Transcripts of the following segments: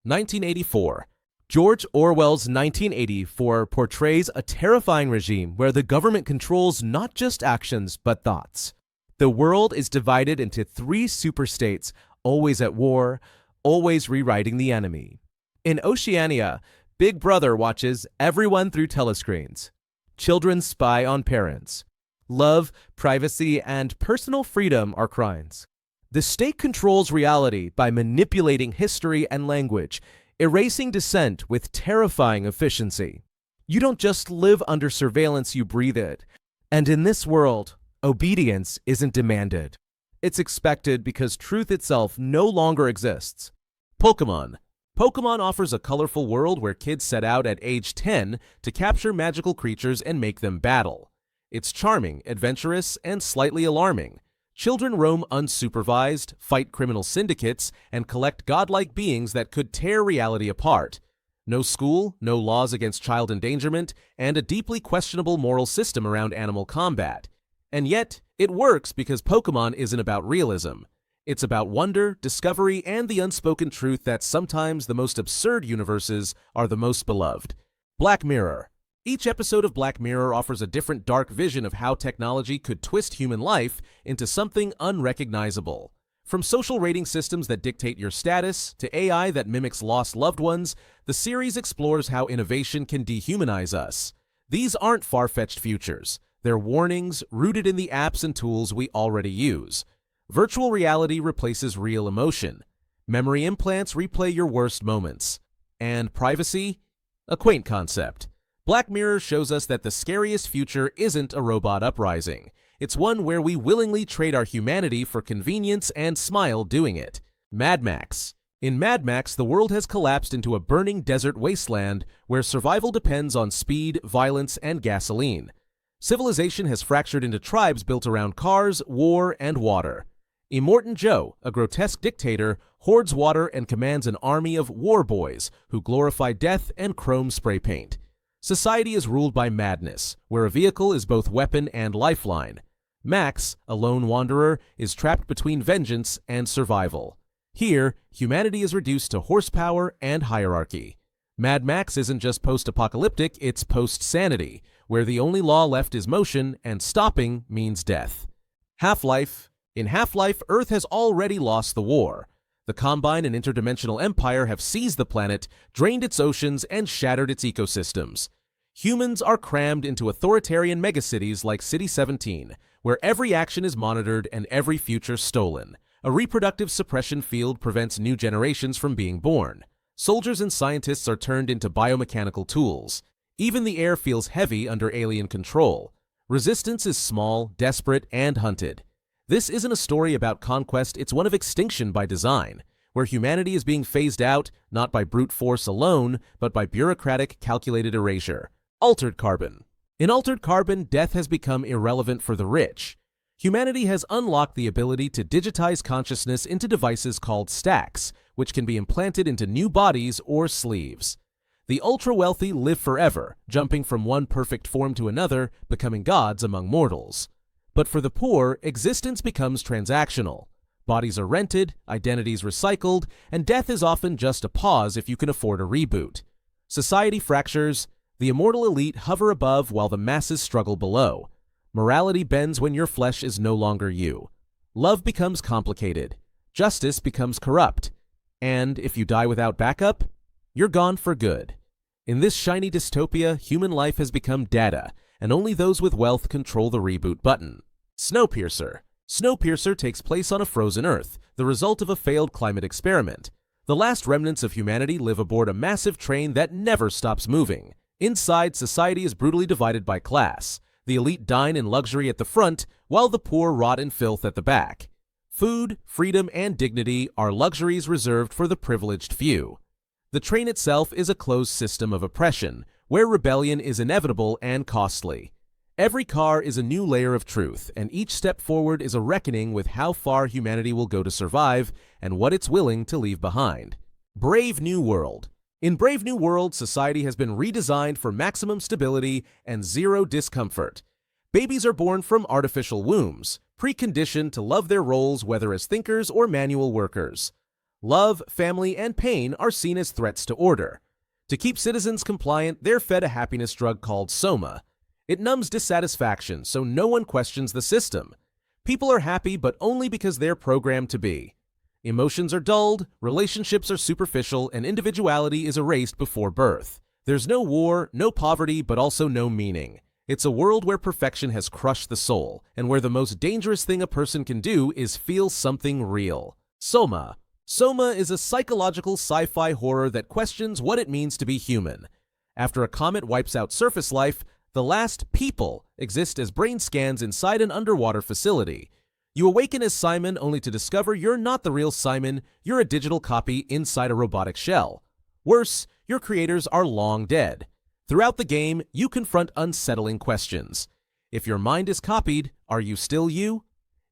1984. George Orwell's 1984 portrays a terrifying regime where the government controls not just actions but thoughts. The world is divided into three superstates, always at war, always rewriting the enemy. In Oceania, Big Brother watches everyone through telescreens. Children spy on parents. Love, privacy, and personal freedom are crimes. The state controls reality by manipulating history and language, erasing dissent with terrifying efficiency. You don't just live under surveillance, you breathe it. And in this world, obedience isn't demanded. It's expected because truth itself no longer exists. Pokémon. Pokémon offers a colorful world where kids set out at age 10 to capture magical creatures and make them battle. It's charming, adventurous, and slightly alarming. Children roam unsupervised, fight criminal syndicates, and collect godlike beings that could tear reality apart. No school, no laws against child endangerment, and a deeply questionable moral system around animal combat. And yet, it works because Pokémon isn't about realism. It's about wonder, discovery, and the unspoken truth that sometimes the most absurd universes are the most beloved. Black Mirror. Each episode of Black Mirror offers a different dark vision of how technology could twist human life into something unrecognizable. From social rating systems that dictate your status to AI that mimics lost loved ones, the series explores how innovation can dehumanize us. These aren't far-fetched futures. They're warnings rooted in the apps and tools we already use. Virtual reality replaces real emotion. Memory implants replay your worst moments. And privacy? A quaint concept. Black Mirror shows us that the scariest future isn't a robot uprising. It's one where we willingly trade our humanity for convenience and smile doing it. Mad Max. In Mad Max, the world has collapsed into a burning desert wasteland where survival depends on speed, violence, and gasoline. Civilization has fractured into tribes built around cars, war, and water. Immortan Joe, a grotesque dictator, hoards water and commands an army of war boys who glorify death and chrome spray paint. Society is ruled by madness, where a vehicle is both weapon and lifeline. Max, a lone wanderer, is trapped between vengeance and survival. Here, humanity is reduced to horsepower and hierarchy. Mad Max isn't just post-apocalyptic, it's post-sanity, where the only law left is motion and stopping means death. Half-Life. In Half-Life, Earth has already lost the war. The Combine and Interdimensional Empire have seized the planet, drained its oceans, and shattered its ecosystems. Humans are crammed into authoritarian megacities like City 17, where every action is monitored and every future stolen. A reproductive suppression field prevents new generations from being born. Soldiers and scientists are turned into biomechanical tools. Even the air feels heavy under alien control. Resistance is small, desperate, and hunted. This isn't a story about conquest, it's one of extinction by design, where humanity is being phased out not by brute force alone, but by bureaucratic, calculated erasure. Altered Carbon. In Altered Carbon, death has become irrelevant for the rich. Humanity has unlocked the ability to digitize consciousness into devices called stacks, which can be implanted into new bodies or sleeves. The ultra-wealthy live forever, jumping from one perfect form to another, becoming gods among mortals. But for the poor, existence becomes transactional. Bodies are rented, identities recycled, and death is often just a pause if you can afford a reboot. Society fractures. The immortal elite hover above while the masses struggle below. Morality bends when your flesh is no longer you. Love becomes complicated. Justice becomes corrupt. And if you die without backup, you're gone for good. In this shiny dystopia, human life has become data, and only those with wealth control the reboot button. Snowpiercer. Snowpiercer takes place on a frozen Earth, the result of a failed climate experiment. The last remnants of humanity live aboard a massive train that never stops moving. Inside, society is brutally divided by class. The elite dine in luxury at the front, while the poor rot in filth at the back. Food, freedom, and dignity are luxuries reserved for the privileged few. The train itself is a closed system of oppression, where rebellion is inevitable and costly. Every car is a new layer of truth, and each step forward is a reckoning with how far humanity will go to survive and what it's willing to leave behind. Brave New World. In Brave New World, society has been redesigned for maximum stability and zero discomfort. Babies are born from artificial wombs, preconditioned to love their roles whether as thinkers or manual workers. Love, family, and pain are seen as threats to order. To keep citizens compliant, they're fed a happiness drug called SOMA. It numbs dissatisfaction, so no one questions the system. People are happy, but only because they're programmed to be. Emotions are dulled, relationships are superficial, and individuality is erased before birth. There's no war, no poverty, but also no meaning. It's a world where perfection has crushed the soul, and where the most dangerous thing a person can do is feel something real. SOMA. SOMA is a psychological sci-fi horror that questions what it means to be human. After a comet wipes out surface life, the last people exist as brain scans inside an underwater facility. You awaken as Simon only to discover you're not the real Simon, you're a digital copy inside a robotic shell. Worse, your creators are long dead. Throughout the game, you confront unsettling questions. If your mind is copied, are you still you?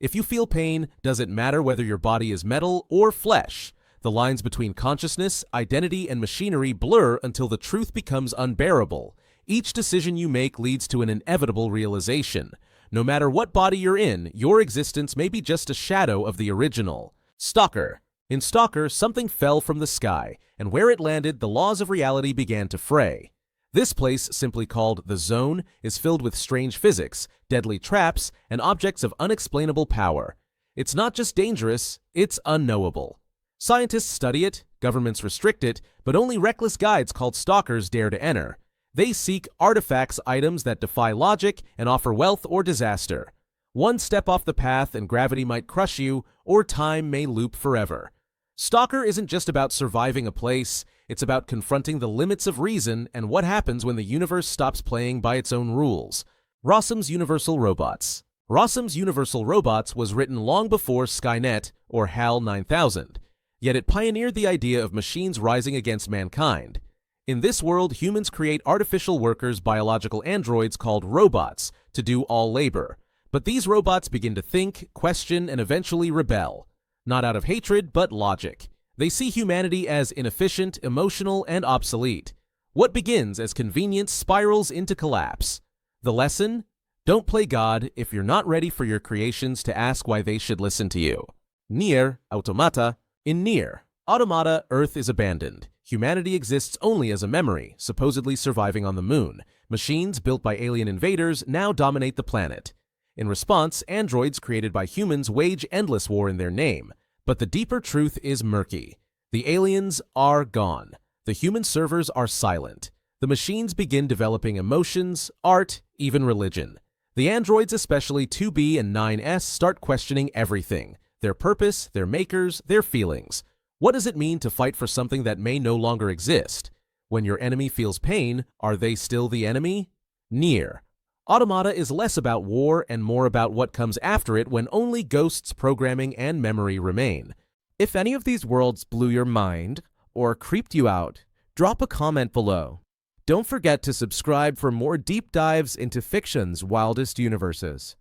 If you feel pain, does it matter whether your body is metal or flesh? The lines between consciousness, identity, and machinery blur until the truth becomes unbearable. Each decision you make leads to an inevitable realization. No matter what body you're in, your existence may be just a shadow of the original. Stalker. In Stalker, something fell from the sky, and where it landed, the laws of reality began to fray. This place, simply called the Zone, is filled with strange physics, deadly traps, and objects of unexplainable power. It's not just dangerous, it's unknowable. Scientists study it, governments restrict it, but only reckless guides called stalkers dare to enter. They seek artifacts, items that defy logic and offer wealth or disaster. One step off the path and gravity might crush you, or time may loop forever. Stalker isn't just about surviving a place, it's about confronting the limits of reason and what happens when the universe stops playing by its own rules. Rossum's Universal Robots. Rossum's Universal Robots was written long before Skynet or HAL 9000, yet it pioneered the idea of machines rising against mankind. In this world, humans create artificial workers, biological androids called robots, to do all labor. But these robots begin to think, question, and eventually rebel. Not out of hatred, but logic. They see humanity as inefficient, emotional, and obsolete. What begins as convenience spirals into collapse. The lesson? Don't play God if you're not ready for your creations to ask why they should listen to you. Nier, Automata. In Nier, Automata, Earth is abandoned. Humanity exists only as a memory, supposedly surviving on the moon. Machines built by alien invaders now dominate the planet. In response, androids created by humans wage endless war in their name. But the deeper truth is murky. The aliens are gone. The human servers are silent. The machines begin developing emotions, art, even religion. The androids, especially 2B and 9S, start questioning everything. Their purpose, their makers, their feelings. What does it mean to fight for something that may no longer exist? When your enemy feels pain, are they still the enemy? Nier. Automata is less about war and more about what comes after it when only ghosts, programming, and memory remain. If any of these worlds blew your mind or creeped you out, drop a comment below. Don't forget to subscribe for more deep dives into fiction's wildest universes.